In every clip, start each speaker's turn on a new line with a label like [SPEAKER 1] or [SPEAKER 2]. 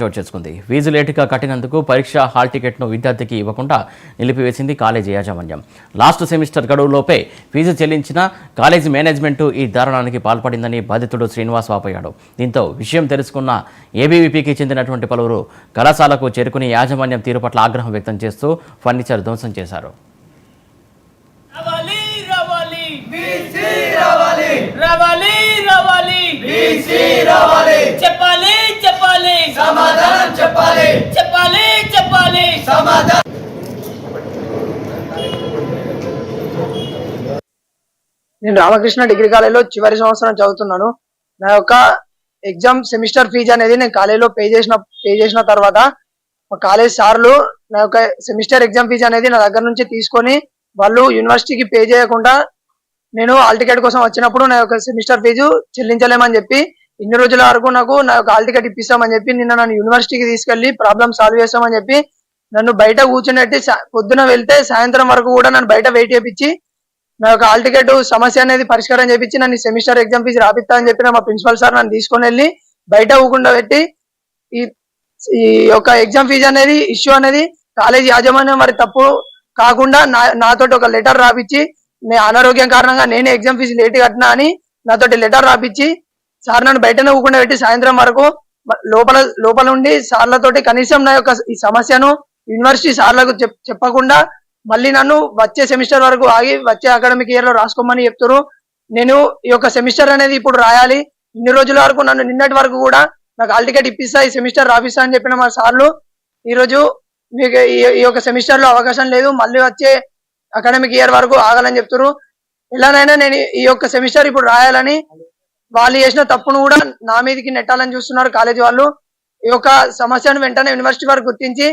[SPEAKER 1] చోటు చేసుకుంది. ఫీజు లేటుగా కట్టినందుకు పరీక్ష హాల్ టికెట్ను విద్యార్థికి ఇవ్వకుండా నిలిపివేసింది కాలేజీ యాజమాన్యం. లాస్ట్ సెమిస్టర్ గడువులోపే ఫీజు చెల్లించిన కాలేజీ మేనేజ్మెంట్ ఈ దారుణానికి పాల్పడిందని బాధితుడు శ్రీనివాస్ వాపోయాడు. దీంతో విషయం తెలుసుకున్న ఏబీవీపీకి చెందినటువంటి పలువురు కళాశాలకు చేరుకుని యాజమాన్యం తీరు పట్ల ఆగ్రహం వ్యక్తం చేస్తూ ఫర్నిచర్ ధ్వంసం చేశారు.
[SPEAKER 2] నేను రామకృష్ణ డిగ్రీ కాలేజీలో చివరి సంవత్సరం చదువుతున్నాను. నా యొక్క ఎగ్జామ్ సెమిస్టర్ ఫీజు అనేది నేను కాలేజీలో పే చేసిన తర్వాత మా కాలేజ్ సార్లు నా యొక్క సెమిస్టర్ ఎగ్జామ్ ఫీజు అనేది నా దగ్గర నుంచి తీసుకొని వాళ్ళు యూనివర్సిటీకి పే చేయకుండా నేను హాల్ టికెట్ కోసం వచ్చినప్పుడు నా యొక్క సెమిస్టర్ ఫీజు చెల్లించలేమని చెప్పి ఇన్ని రోజుల వరకు నాకు నా యొక్క హాల్ టికెట్ ఇప్పిస్తామని చెప్పి నిన్న నన్ను యూనివర్సిటీకి తీసుకెళ్లి ప్రాబ్లమ్ సాల్వ్ చేస్తామని చెప్పి నన్ను బయట కూర్చున్నట్టు పొద్దున వెళ్తే సాయంత్రం వరకు కూడా నన్ను బయట వెయిట్ చేయించి నా యొక్క హాల్ టికెట్ సమస్య అనేది పరిష్కారం చేయించి నన్ను సెమిస్టర్ ఎగ్జామ్ ఫీజు రాపిస్తా అని చెప్పిన మా ప్రిన్సిపల్ సార్ నన్ను తీసుకొని వెళ్ళి బయట ఊకుండా పెట్టి ఈ యొక్క ఎగ్జామ్ ఫీజు అనేది ఇష్యూ అనేది కాలేజీ యాజమాన్యం వారి తప్పు కాకుండా నాతోటి ఒక లెటర్ రాపిచ్చి నేను అనారోగ్యం కారణంగా నేనే ఎగ్జామ్ ఫీజు లేట్ కట్టినా అని నాతోటి లెటర్ రాపిచ్చి సార్ నన్ను బయటనే ఊకుండా పెట్టి సాయంత్రం వరకు లోపల ఉండి సార్లతోటి కనీసం నా యొక్క ఈ సమస్యను యూనివర్సిటీ సార్లకు చెప్పకుండా మళ్ళీ నన్ను వచ్చే సెమిస్టర్ వరకు ఆగి వచ్చే అకాడమిక్ ఇయర్ లో రాసుకోమని చెప్తారు. నేను ఈ యొక్క సెమిస్టర్ అనేది ఇప్పుడు రాయాలి. ఇన్ని రోజుల వరకు నన్ను నిన్నటి వరకు కూడా నాకు హాల్ టికెట్ ఇప్పిస్తా ఈ సెమిస్టర్ రాపిస్తా అని చెప్పిన మా సార్లు ఈరోజు మీకు ఈ యొక్క సెమిస్టర్ లో అవకాశం లేదు, మళ్ళీ వచ్చే అకాడమిక్ ఇయర్ వరకు ఆగాలని చెప్తారు. ఎలానైనా నేను ఈ యొక్క సెమిస్టర్ ఇప్పుడు రాయాలని వాళ్ళు చేసిన తప్పును కూడా నా మీదకి నెట్టాలని చూస్తున్నారు కాలేజీ వాళ్ళు. ఈ యొక్క సమస్యను వెంటనే యూనివర్సిటీ వారు గుర్తించి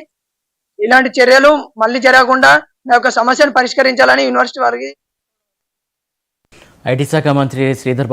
[SPEAKER 2] ఇలాంటి చర్యలు మళ్ళీ జరగకుండా నా యొక్క సమస్యను పరిష్కరించాలని యూనివర్సిటీ వారికి
[SPEAKER 1] ఐటీ శాఖ మంత్రి శ్రీధర్ బాబు